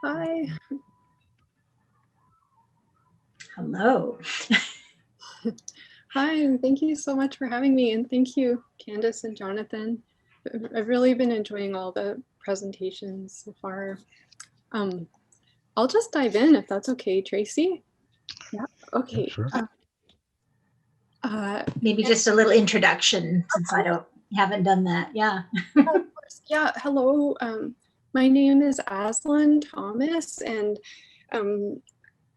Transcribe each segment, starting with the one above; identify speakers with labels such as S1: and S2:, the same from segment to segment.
S1: Hi.
S2: Hello.
S1: Hi, and thank you so much for having me. And thank you, Candace and Jonathan. I've really been enjoying all the presentations so far. I'll just dive in if that's okay, Tracy. Yeah, okay.
S3: Sure.
S2: Maybe just a little introduction since I haven't done that. Yeah.
S1: Of course. Yeah, hello. My name is Aislinn Thomas, and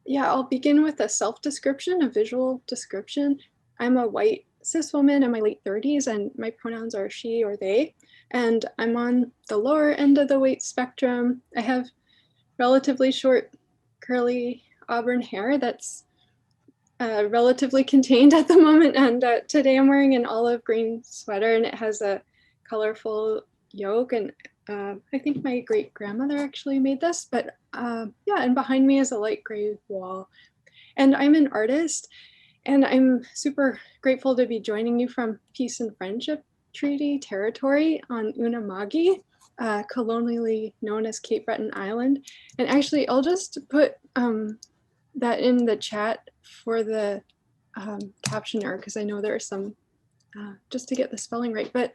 S1: yeah, I'll begin with a self-description, a visual description. I'm a white cis woman in my late 30s, and my pronouns are she or they. And I'm on the lower end of the weight spectrum. I have relatively short, curly auburn hair that's relatively contained at the moment. And today I'm wearing an olive green sweater, and it has a colorful yoke. And I think my great grandmother actually made this, but yeah, and behind me is a light gray wall. And I'm an artist, and I'm super grateful to be joining you from Peace and Friendship Treaty territory on Unama'ki, colonially known as Cape Breton Island. And actually, I'll just put that in the chat for the captioner, because I know there are some, just to get the spelling right. But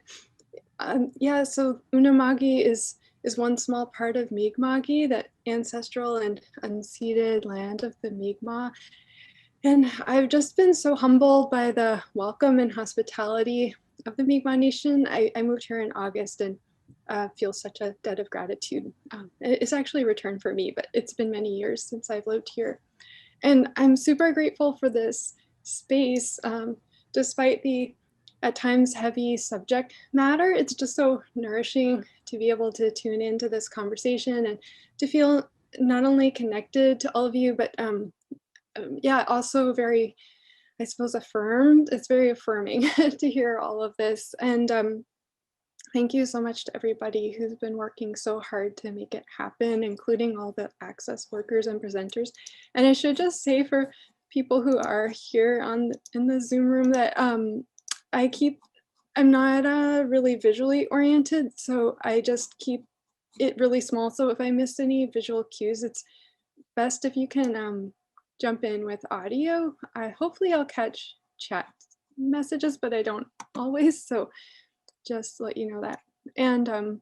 S1: yeah, so Unama'ki is one small part of Mi'kma'ki, that ancestral and unceded land of the Mi'kmaq. And I've just been so humbled by the welcome and hospitality of the Mi'kmaq Nation. I moved here in August and feel such a debt of gratitude. It's actually a return for me, but it's been many years since I've lived here. And I'm super grateful for this space, despite the at times heavy subject matter. It's just so nourishing to be able to tune into this conversation and to feel not only connected to all of you, but yeah, also very, I suppose, affirmed. It's very affirming to hear all of this. And thank you so much to everybody who's been working so hard to make it happen, including all the access workers and presenters. And I should just say, for people who are here in the Zoom room, that I'm not really visually oriented, so I just keep it really small. So if I miss any visual cues, it's best if you can jump in with audio. Hopefully I'll catch chat messages, but I don't always, so just let you know that. And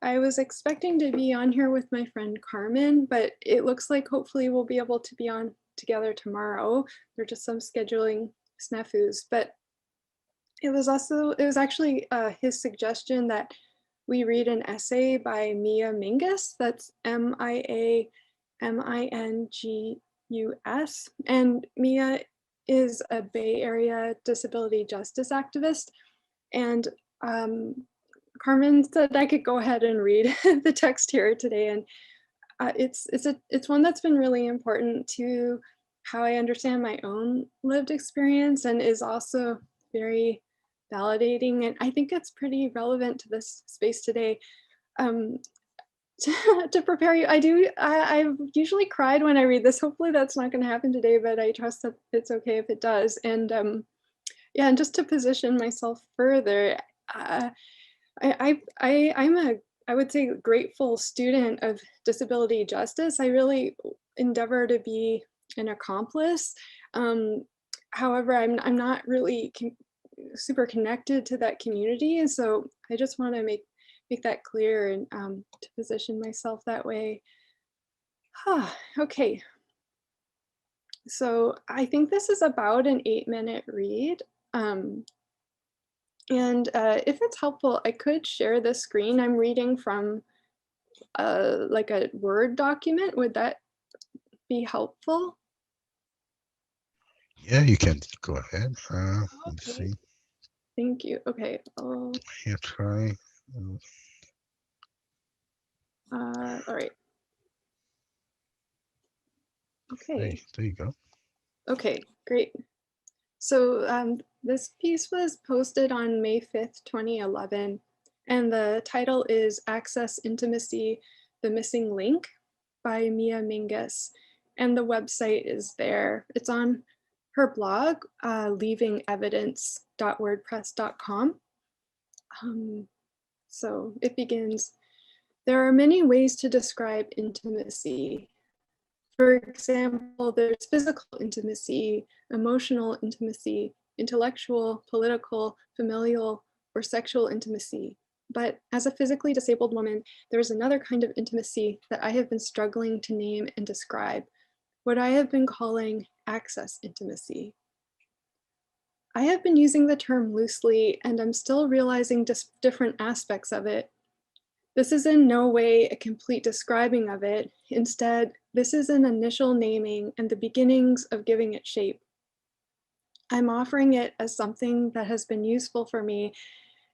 S1: I was expecting to be on here with my friend Carmen, but it looks like hopefully we'll be able to be on together tomorrow. There are just some scheduling snafus, but it was actually his suggestion that we read an essay by Mia Mingus. That's MIA Mingus. And Mia is a Bay Area disability justice activist. And Carmen said I could go ahead and read the text here today. And it's one that's been really important to how I understand my own lived experience, and is also very validating. And I think it's pretty relevant to this space today. To prepare you, I've usually cried when I read this. Hopefully that's not going to happen today, but I trust that it's okay if it does. And yeah, and just to position myself further, I would say, grateful student of disability justice. I really endeavor to be an accomplice. However, I'm not really super connected to that community, and so I just want to make that clear, and to position myself that way. Okay. So I think this is about an 8-minute read. And if it's helpful, I could share the screen. I'm reading from like a Word document. Would that be helpful?
S3: Yeah, you can go ahead. Let me see.
S1: Thank you. Okay.
S3: Here, try.
S1: All right. Okay.
S3: There you go.
S1: Okay, great. So this piece was posted on May 5th, 2011, and the title is Access Intimacy, The Missing Link by Mia Mingus, and the website is there. It's on her blog, leavingevidence.wordpress.com. So it begins, There are many ways to describe intimacy. For example, there's physical intimacy, emotional intimacy, intellectual, political, familial, or sexual intimacy. But as a physically disabled woman, there's another kind of intimacy that I have been struggling to name and describe, what I have been calling access intimacy. I have been using the term loosely, and I'm still realizing different aspects of it. This is in no way a complete describing of it. Instead, this is an initial naming and the beginnings of giving it shape. I'm offering it as something that has been useful for me,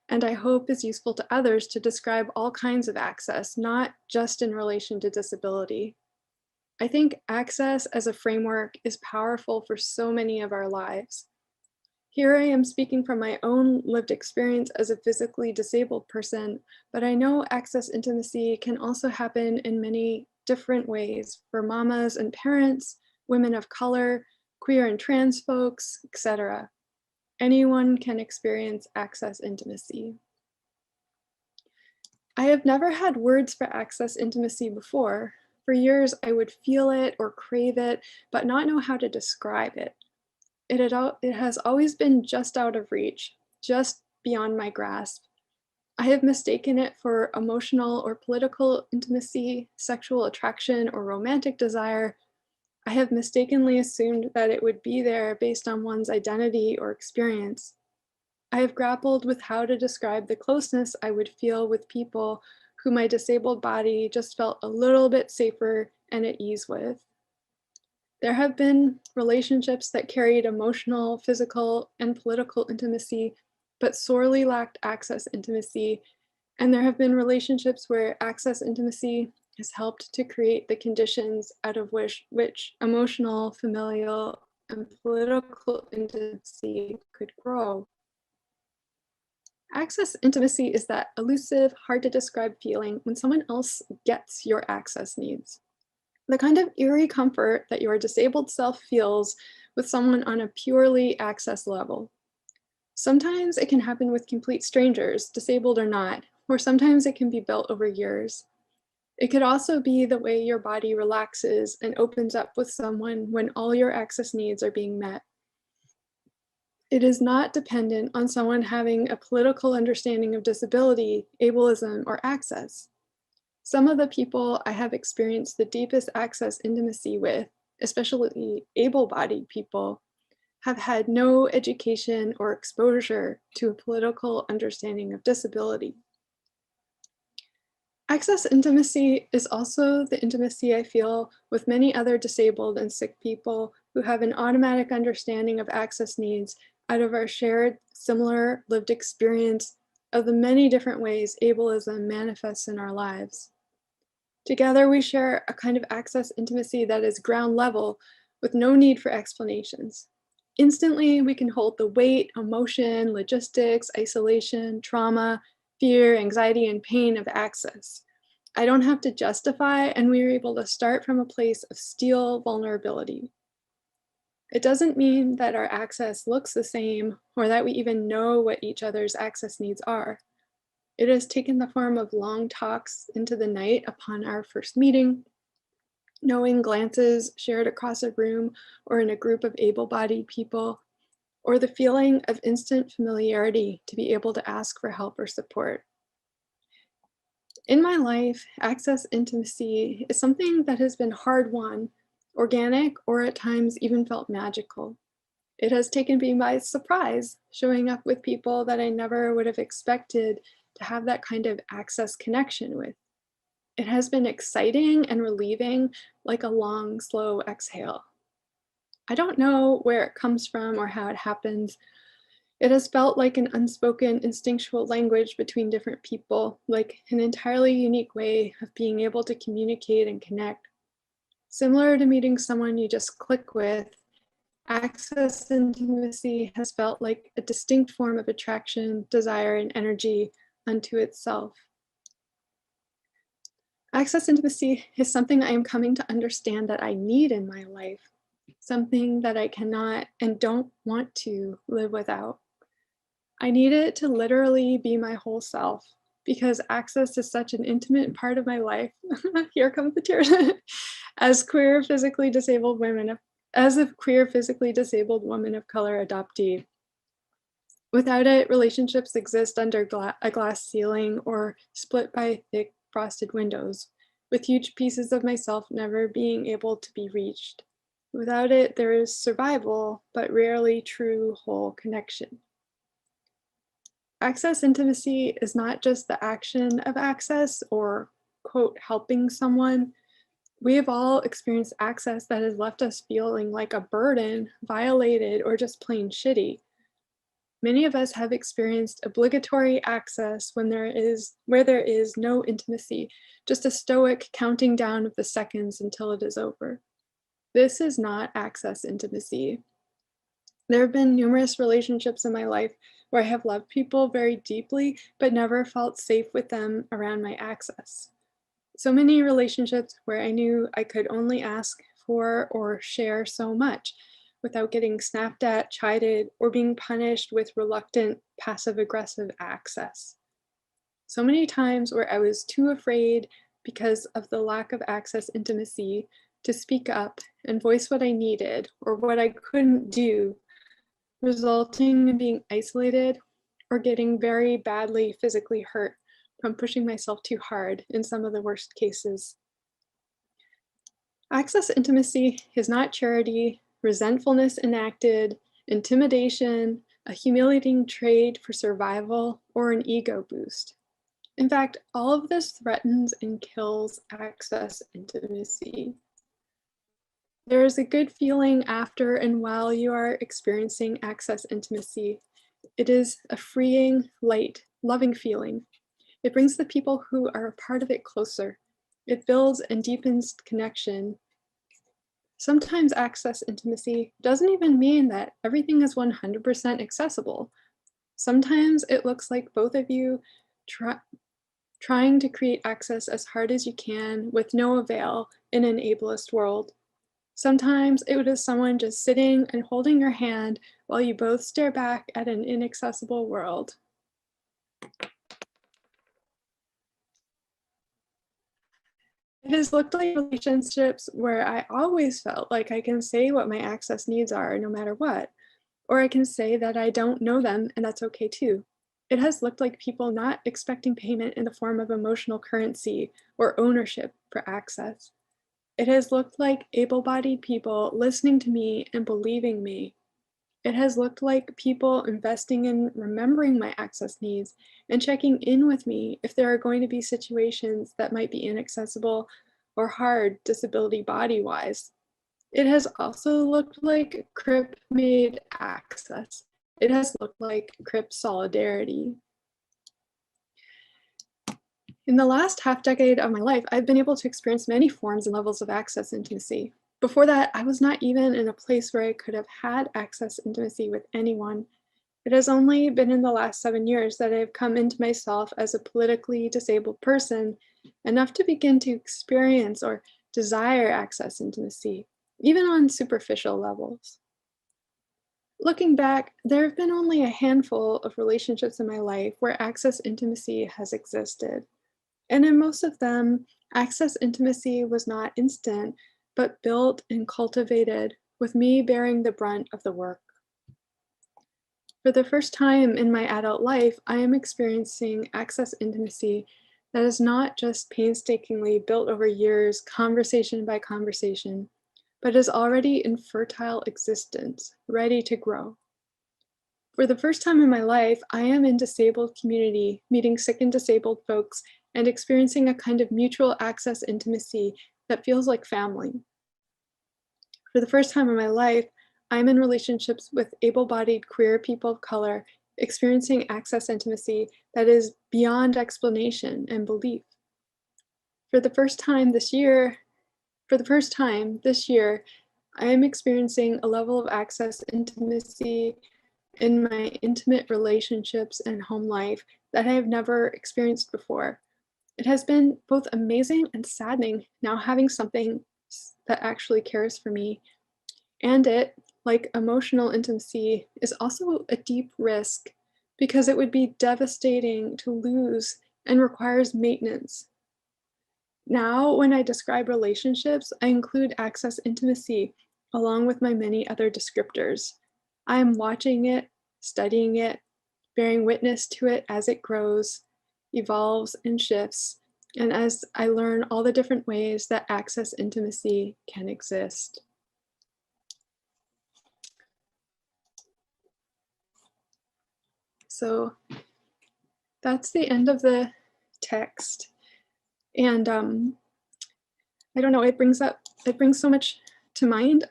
S1: and I hope is useful to others to describe all kinds of access, not just in relation to disability. I think access as a framework is powerful for so many of our lives. Here I am speaking from my own lived experience as a physically disabled person, but I know access intimacy can also happen in many different ways for mamas and parents, women of color, queer and trans folks, etc. Anyone can experience access intimacy. I have never had words for access intimacy before. For years, I would feel it or crave it, but not know how to describe it. It has always been just out of reach, just beyond my grasp. I have mistaken it for emotional or political intimacy, sexual attraction, or romantic desire. I have mistakenly assumed that it would be there based on one's identity or experience. I have grappled with how to describe the closeness I would feel with people who my disabled body just felt a little bit safer and at ease with. There have been relationships that carried emotional, physical, and political intimacy, but sorely lacked access intimacy. And there have been relationships where access intimacy has helped to create the conditions out of which emotional, familial, and political intimacy could grow. Access intimacy is that elusive, hard to describe feeling when someone else gets your access needs. The kind of eerie comfort that your disabled self feels with someone on a purely access level. Sometimes it can happen with complete strangers, disabled or not, or sometimes it can be built over years. It could also be the way your body relaxes and opens up with someone when all your access needs are being met. It is not dependent on someone having a political understanding of disability, ableism, or access. Some of the people I have experienced the deepest access intimacy with, especially able-bodied people, have had no education or exposure to a political understanding of disability. Access intimacy is also the intimacy I feel with many other disabled and sick people who have an automatic understanding of access needs out of our shared, similar lived experience of the many different ways ableism manifests in our lives. Together, we share a kind of access intimacy that is ground level with no need for explanations. Instantly, we can hold the weight, emotion, logistics, isolation, trauma, fear, anxiety, and pain of access. I don't have to justify, and we are able to start from a place of steel vulnerability. It doesn't mean that our access looks the same or that we even know what each other's access needs are. It has taken the form of long talks into the night upon our first meeting, knowing glances shared across a room or in a group of able-bodied people, or the feeling of instant familiarity to be able to ask for help or support. In my life, access intimacy is something that has been hard-won, organic, or at times even felt magical. It has taken me by surprise, showing up with people that I never would have expected to have that kind of access connection with. It has been exciting and relieving, like a long, slow exhale. I don't know where it comes from or how it happens. It has felt like an unspoken instinctual language between different people, like an entirely unique way of being able to communicate and connect. Similar to meeting someone you just click with, access intimacy has felt like a distinct form of attraction, desire, and energy unto itself. Access intimacy is something I am coming to understand that I need in my life, something that I cannot and don't want to live without. I need it to literally be my whole self. because access is such an intimate part of my life. Here come the tears. As queer physically disabled women of, as a queer physically disabled woman of color adoptee. Without it, relationships exist under a glass ceiling or split by thick frosted windows, with huge pieces of myself never being able to be reached. Without it, there is survival, but rarely true whole connection. Access intimacy is not just the action of access or, quote, helping someone. We have all experienced access that has left us feeling like a burden, violated, or just plain shitty. Many of us have experienced obligatory access where there is no intimacy, just a stoic counting down of the seconds until it is over. This is not access intimacy. There have been numerous relationships in my life where I have loved people very deeply, but never felt safe with them around my access. So many relationships where I knew I could only ask for or share so much without getting snapped at, chided, or being punished with reluctant, passive-aggressive access. So many times where I was too afraid because of the lack of access intimacy to speak up and voice what I needed or what I couldn't do, resulting in being isolated or getting very badly physically hurt from pushing myself too hard in some of the worst cases. Access intimacy is not charity, resentfulness enacted, intimidation, a humiliating trade for survival, or an ego boost. In fact, all of this threatens and kills access intimacy. There is a good feeling after and while you are experiencing access intimacy. It is a freeing, light, loving feeling. It brings the people who are a part of it closer. It builds and deepens connection. Sometimes access intimacy doesn't even mean that everything is 100% accessible. Sometimes it looks like both of you trying to create access as hard as you can with no avail in an ableist world. Sometimes it is someone just sitting and holding your hand while you both stare back at an inaccessible world. It has looked like relationships where I always felt like I can say what my access needs are no matter what, or I can say that I don't know them and that's okay too. It has looked like people not expecting payment in the form of emotional currency or ownership for access. It has looked like able-bodied people listening to me and believing me. It has looked like people investing in remembering my access needs and checking in with me if there are going to be situations that might be inaccessible or hard disability body-wise. It has also looked like CRIP-made access. It has looked like CRIP solidarity. In the last half decade of my life, I've been able to experience many forms and levels of access intimacy. Before that, I was not even in a place where I could have had access intimacy with anyone. It has only been in the last 7 years that I have come into myself as a politically disabled person, enough to begin to experience or desire access intimacy, even on superficial levels. Looking back, there have been only a handful of relationships in my life where access intimacy has existed. And in most of them, access intimacy was not instant, but built and cultivated, with me bearing the brunt of the work. For the first time in my adult life, I am experiencing access intimacy that is not just painstakingly built over years, conversation by conversation, but is already in fertile existence, ready to grow. For the first time in my life, I am in disabled community, meeting sick and disabled folks and experiencing a kind of mutual access intimacy that feels like family. For the first time in my life, I'm in relationships with able-bodied queer people of color, experiencing access intimacy that is beyond explanation and belief. For the first time this year, I am experiencing a level of access intimacy in my intimate relationships and home life that I have never experienced before. It has been both amazing and saddening now having something that actually cares for me. And it, like emotional intimacy, is also a deep risk because it would be devastating to lose and requires maintenance. Now, when I describe relationships, I include access intimacy along with my many other descriptors. I am watching it, studying it, bearing witness to it as it grows, evolves, and shifts, and as I learn all the different ways that access intimacy can exist. So that's the end of the text. And I don't know, it brings so much to mind.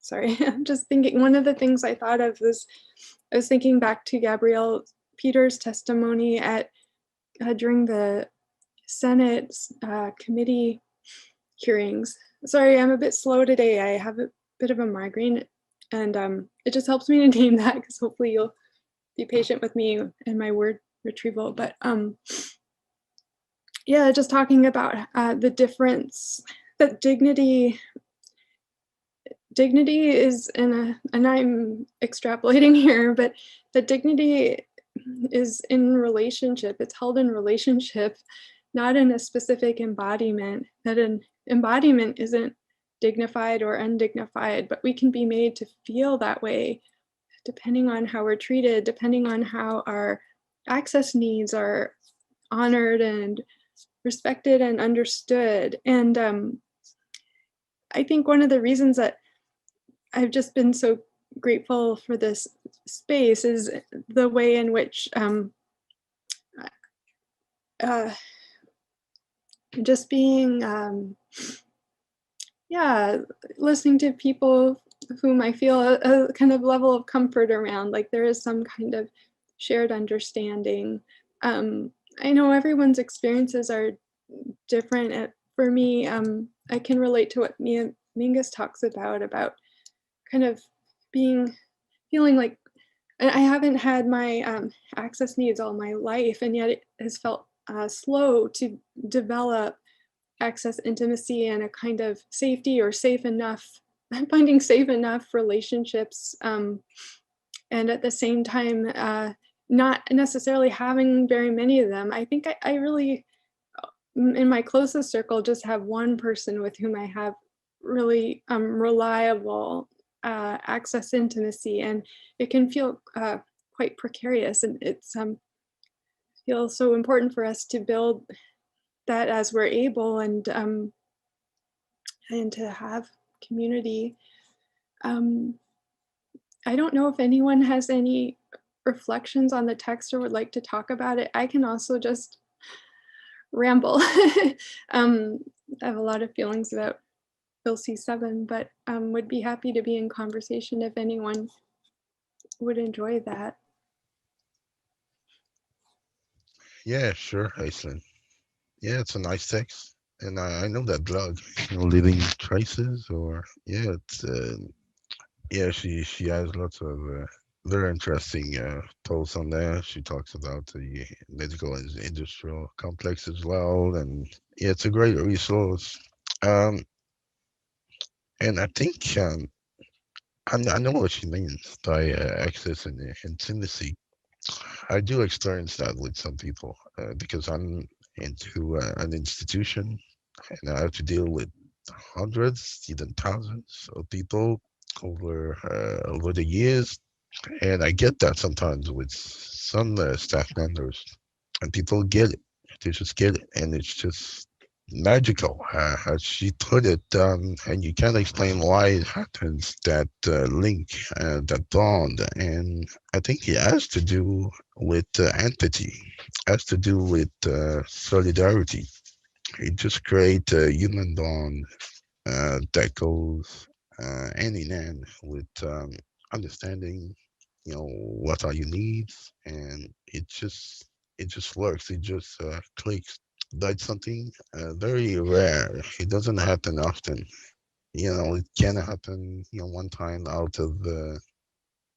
S1: Sorry, I'm just thinking, one of the things I thought of was, I was thinking back to Gabrielle Peters' testimony at during the Senate committee hearings. Sorry, I'm a bit slow today. I have a bit of a migraine, and it just helps me to name that, because hopefully you'll be patient with me and my word retrieval. But yeah, just talking about the difference that dignity is and I'm extrapolating here, but the dignity is in relationship. It's held in relationship, not in a specific embodiment. That an embodiment isn't dignified or undignified, but we can be made to feel that way depending on how we're treated, depending on how our access needs are honored and respected and understood. And I think one of the reasons that I've just been so grateful for this space is the way in which just being, yeah, listening to people whom I feel a kind of level of comfort around, like there is some kind of shared understanding. I know everyone's experiences are different. For me, I can relate to what Mia Mingus talks about kind of feeling like I haven't had my access needs all my life, and yet it has felt slow to develop access intimacy and a kind of safety or safe enough, finding safe enough relationships, and at the same time, not necessarily having very many of them. I think I really, in my closest circle, just have one person with whom I have really reliable access intimacy, and it can feel quite precarious, and it's feels so important for us to build that as we're able, and to have community. I don't know if anyone has any reflections on the text or would like to talk about it. I can also just ramble. I have a lot of feelings about Bill C7, but would be happy to be in conversation if anyone would enjoy that.
S3: Yeah, sure, Aislinn. Yeah, it's a nice text. And I know that blog, Living Traces, or yeah, it's yeah, she has lots of very interesting posts on there. She talks about the medical and industrial complex as well, and yeah, it's a great resource. Um, and I think I know what she means by access and intimacy. I do experience that with some people because I'm into an institution and I have to deal with hundreds, even thousands of people over the years, and I get that sometimes with some staff members, and people get it. They just get it, and it's just magical, as she put it. And you can't explain why it happens. That link, that bond, and I think it has to do with empathy, has to do with solidarity. It just creates a human bond that goes hand in hand with understanding, what are your needs, and it just works. It just clicks. That's something very rare. It doesn't happen often. It can happen, one time out of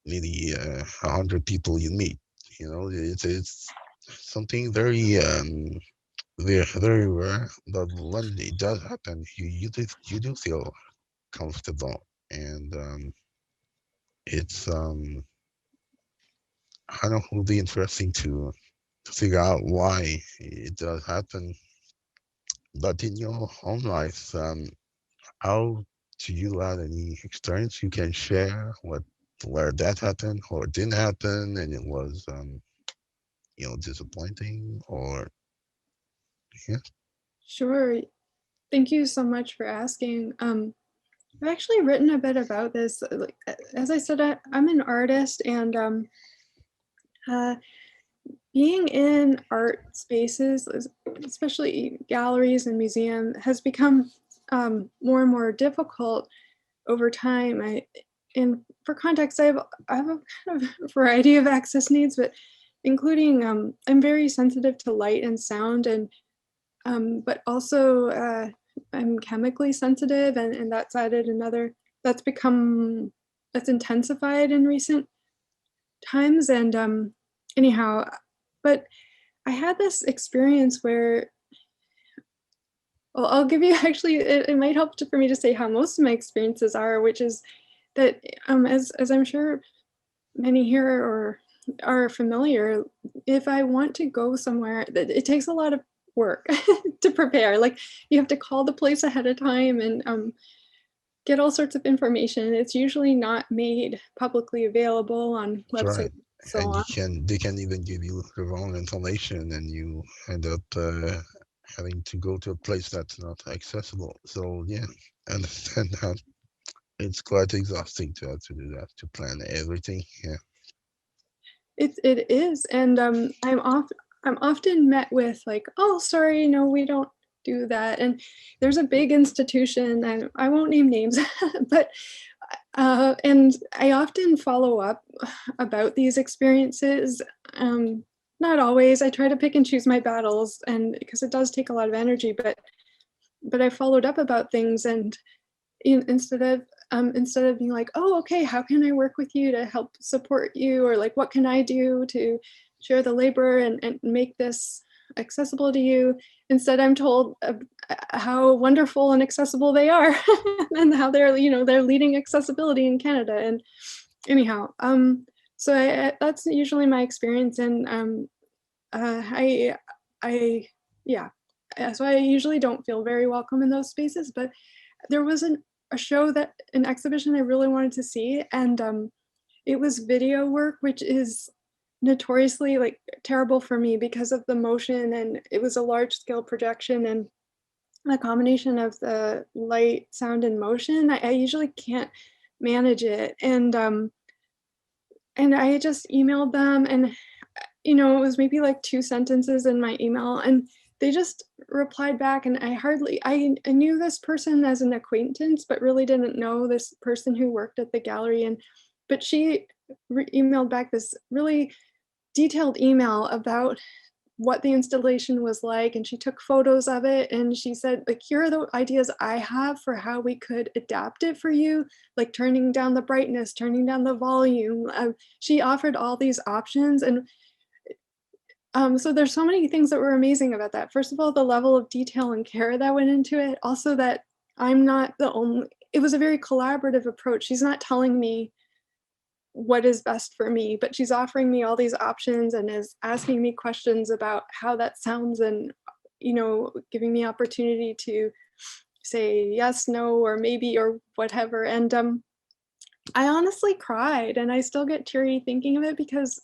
S3: maybe 100 people you meet. It's something very very rare. But when it does happen, you do feel comfortable, and it's I don't know, it will be interesting to figure out why it does happen. But in your own life, how do you have any experience you can share where that happened or didn't happen and it was disappointing or yeah.
S1: Sure. Thank you so much for asking. I've actually written a bit about this. As I said, I'm an artist, and uh, being in art spaces, especially galleries and museums, has become more and more difficult over time. And for context, I have a kind of variety of access needs, but including I'm very sensitive to light and sound, and but also I'm chemically sensitive, and that's added another. That's intensified in recent times, and anyhow, but I had this experience where, well, I'll give you actually, it might help for me to say how most of my experiences are, which is that as I'm sure many here or are familiar, if I want to go somewhere, it takes a lot of work to prepare. Like, you have to call the place ahead of time and get all sorts of information. It's usually not made publicly available on
S3: That's right.
S1: websites, so
S3: And
S1: on.
S3: they can even give you the wrong information and you end up having to go to a place that's not accessible. So yeah, I understand that. It's quite exhausting to have to do that, to plan everything. Yeah.
S1: It is, and I'm often met with like, "Oh, sorry, no, we don't do that." And there's a big institution, and I won't name names, but and I often follow up about these experiences. Not always. I try to pick and choose my battles, and because it does take a lot of energy, but I followed up about things, and instead of being like, oh, okay, how can I work with you to help support you, or like, what can I do to share the labor and make this accessible to you, instead I'm told how wonderful and accessible they are and how they're leading accessibility in Canada. And anyhow, so that's usually my experience. And I yeah, so I usually don't feel very welcome in those spaces. But there was an exhibition I really wanted to see, and it was video work, which is notoriously like terrible for me because of the motion, and it was a large scale projection, and the combination of the light, sound, and motion, I usually can't manage it. And I just emailed them, and it was maybe like 2 sentences in my email, and they just replied back. And I knew this person as an acquaintance, but really didn't know this person who worked at the gallery. But she emailed back this really detailed email about what the installation was like, and she took photos of it, and she said, like, here are the ideas I have for how we could adapt it for you, like turning down the brightness, turning down the volume. She offered all these options. And so there's so many things that were amazing about that. First of all, the level of detail and care that went into it. Also, that I'm not the only, it was a very collaborative approach. She's not telling me what is best for me, but she's offering me all these options and is asking me questions about how that sounds, and giving me opportunity to say yes, no, or maybe, or whatever. And I honestly cried, and I still get teary thinking of it, because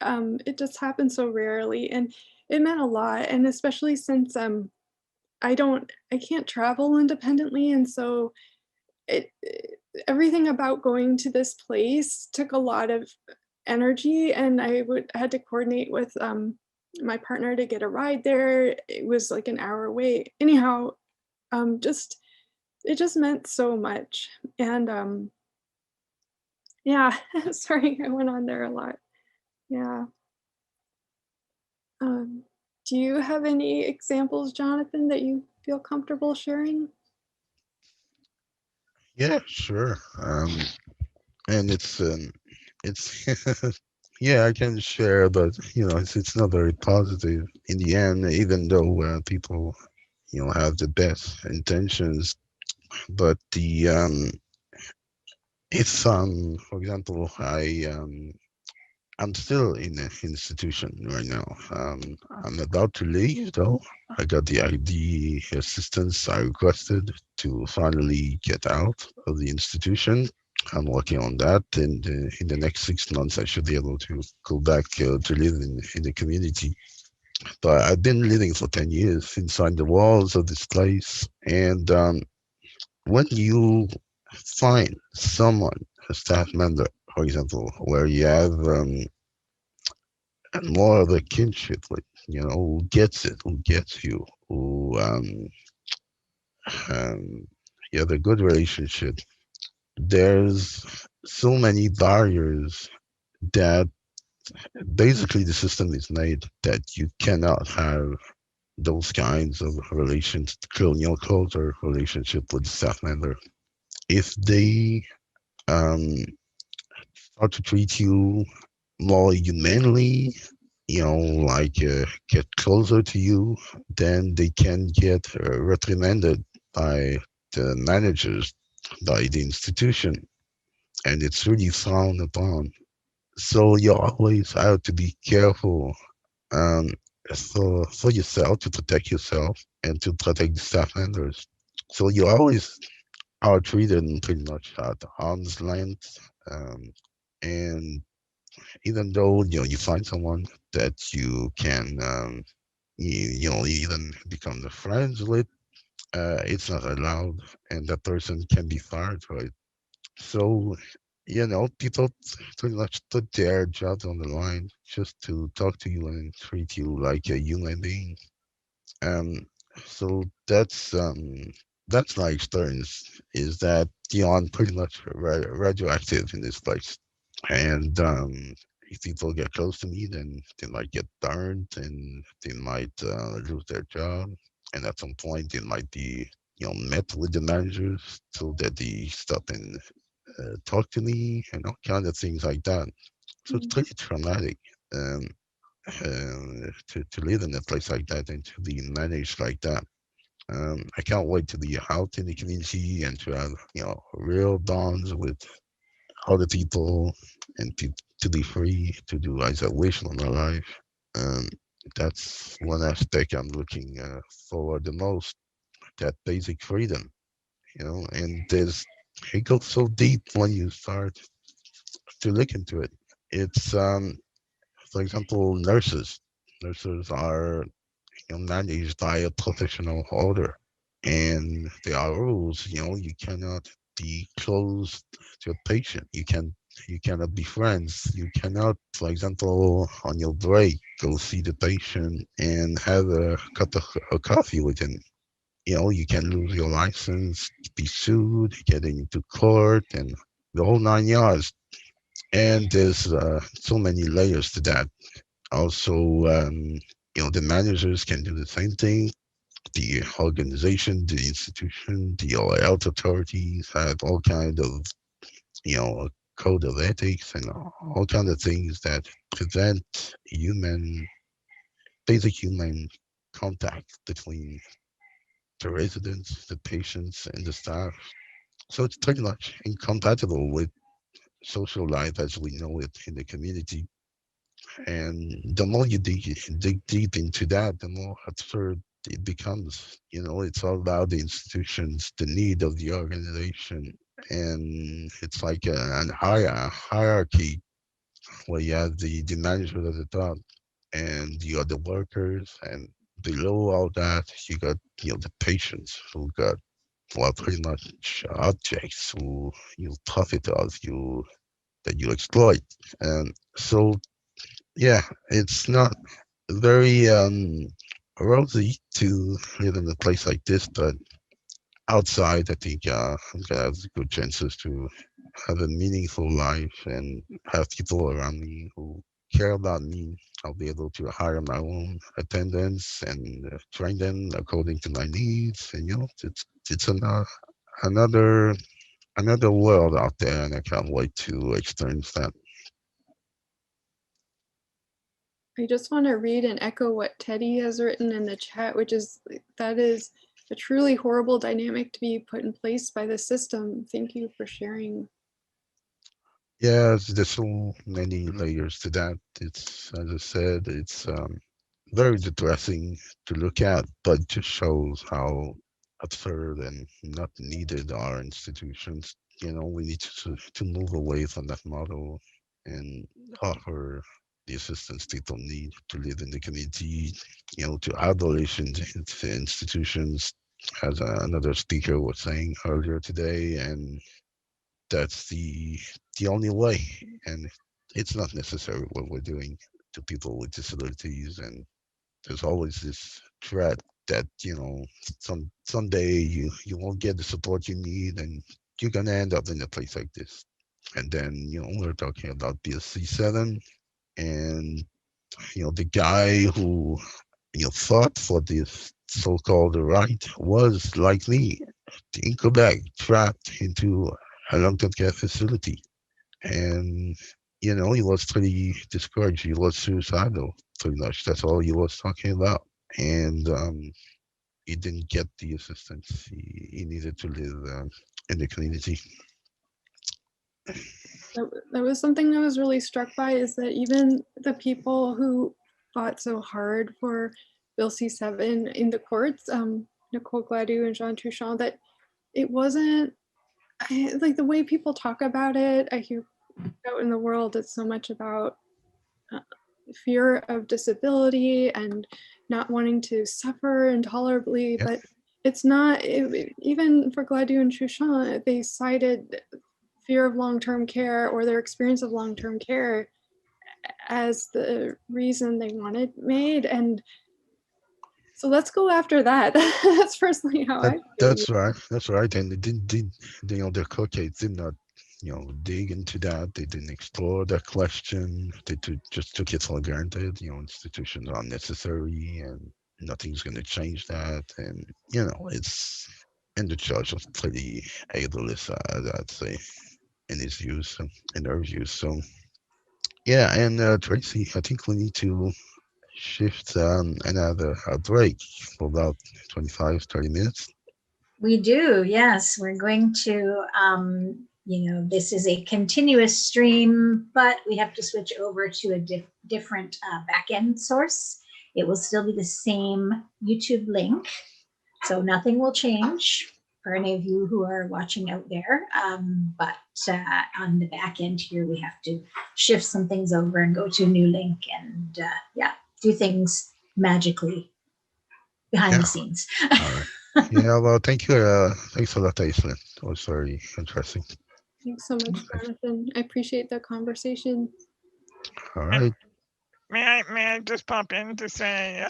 S1: it just happens so rarely, and it meant a lot. And especially since I can't travel independently, and so everything about going to this place took a lot of energy, and I had to coordinate with my partner to get a ride there. It was like an hour away. Anyhow, just it just meant so much. And yeah, sorry, I went on there a lot. Yeah. Um, do you have any examples, Jonathan, that you feel comfortable sharing?
S3: Yeah, sure. And it's yeah, I can share, but it's not very positive in the end, even though people have the best intentions. But the it's for example, I'm still in the institution right now. I'm about to leave though. I got the ID assistance I requested to finally get out of the institution. I'm working on that, and in the next 6 months, I should be able to go back to live in the community. But I've been living for 10 years inside the walls of this place, and when you find someone, a staff member, for example, where you have more of a kinship with, who gets it, who gets you, who um, you have a good relationship. There's so many barriers that basically the system is made that you cannot have those kinds of relations, closer relationship with the staff member. If they um, start to treat you more humanely, like get closer to you, then they can get reprimanded by the managers, by the institution, and it's really frowned upon. So you always have to be careful um, for yourself, to protect yourself and to protect the staff members. So you always are treated pretty much at arm's length. And even though you find someone that you can even become the friends with, it's not allowed, and that person can be fired for it. So people pretty much put their jobs on the line just to talk to you and treat you like a human being. Um, so that's my experience. Is that I'm pretty much radioactive in this place, and if people get close to me, then they might get burned, and they might lose their job, and at some point they might be met with the managers so that they stop and talk to me and all kind of things like that. So it's
S1: Mm.
S3: pretty traumatic. Um, to live in a place like that and to be managed like that. I can't wait to be out in the community and to have real bonds with other people and to be free to do as I wish in my life. Um, that's one aspect I'm looking for the most. That basic freedom, and it goes so deep when you start to look into it. It's for example, nurses. Nurses are managed by a professional order. And there are rules, you cannot be close to a patient. You cannot be friends. You cannot, for example, on your break, go see the patient and have a cup of coffee with him. You can lose your license, be sued, get into court, and the whole 9 yards. And there's so many layers to that. Also, the managers can do the same thing. The organization, the institution, the health authorities have all kind of, a code of ethics and all kind of things that prevent basic human contact between the residents, the patients, and the staff. So it's pretty much incompatible with social life as we know it in the community. And the more you dig deep into that, the more absurd it becomes. It's all about the institutions, the need of the organization, and it's like an hierarchy where you have the management at the top, and you got the workers, and below all that, you got the patients who got pretty much objects who you profit of you that you exploit, and so yeah, it's not very rosy to live in a place like this, but outside, I think I'm gonna have good chances to have a meaningful life and have people around me who care about me. I'll be able to hire my own attendants and train them according to my needs, and it's another another world out there, and I can't wait to experience that.
S1: I just want to read and echo what Teddy has written in the chat, which is that is a truly horrible dynamic to be put in place by the system. Thank you for sharing.
S3: Yeah, there's so many layers to that. It's, as I said, it's very depressing to look at, but just shows how absurd and not needed our institutions. We need to move away from that model and offer the assistance people need to live in the community, to adolescent institutions, as another speaker was saying earlier today, and that's the only way. And it's not necessary what we're doing to people with disabilities, and there's always this threat that someday you won't get the support you need, and you're gonna end up in a place like this. And then we're talking about BSC 7, and the guy who fought for this so-called right was like me in Quebec, trapped into a long-term care facility. And he was pretty discouraged. He was suicidal, pretty much. That's all he was talking about. And he didn't get the assistance he needed to live in the community.
S1: That was something I was really struck by, is that even the people who fought so hard for Bill C7 in the courts, Nicole Gladue and Jean Touchon, that it wasn't like the way people talk about it. I hear out in the world, it's so much about fear of disability and not wanting to suffer intolerably,
S3: Yeah.
S1: but it's not, even for Gladue and Touchon, they cited fear of long-term care or their experience of long-term care as the reason they wanted made. And so let's go after that. That's personally how I feel.
S3: That's right. That's right. And the court case did not, dig into that. They didn't explore that question. They just took it for granted. Institutions are necessary, and nothing's going to change that. And and the judge was pretty ableist, I'd say, in his views, in their views. So yeah, and Tracy, I think we need to shift another break for about 25, 30 minutes.
S2: We do, yes. We're going to, this is a continuous stream, but we have to switch over to a different backend source. It will still be the same YouTube link, so nothing will change for any of you who are watching out there. But on the back end here, we have to shift some things over and go to a new link and do things magically behind the scenes.
S3: All right. Yeah, well, thank you. Thanks a lot, Aislinn. That was very interesting.
S1: Thanks so much, Jonathan. I appreciate the conversation.
S3: All right.
S4: May I just pop in to say,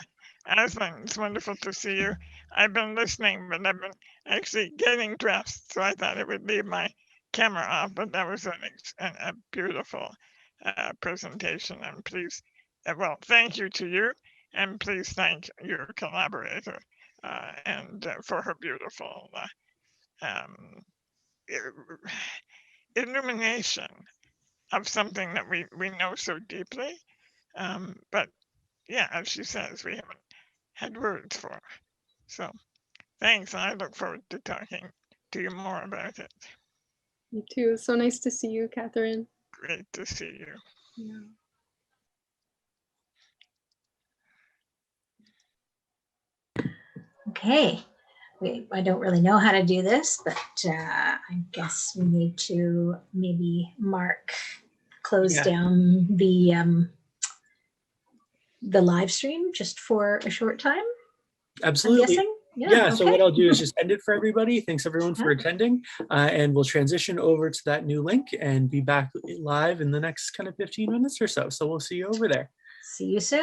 S4: Aislinn, it's wonderful to see you. I've been listening, but I've been actually getting dressed, so I thought it would leave my camera off, but that was a beautiful presentation. And please, well, thank you to you, and please thank your collaborator and for her beautiful illumination of something that we know so deeply. But yeah, as she says, we haven't had words for. So thanks. I look forward to talking to you more about it.
S1: Me too. So nice to see you, Catherine.
S4: Great to see you.
S1: Yeah.
S2: Okay, I don't really know how to do this, but I guess we need to maybe close down the live stream just for a short time.
S5: Absolutely.
S2: I'm guessing.
S5: Yeah, so what I'll do is just end it for everybody. Thanks everyone for attending, and we'll transition over to that new link and be back live in the next kind of 15 minutes or so. So we'll see you over there.
S2: See you soon.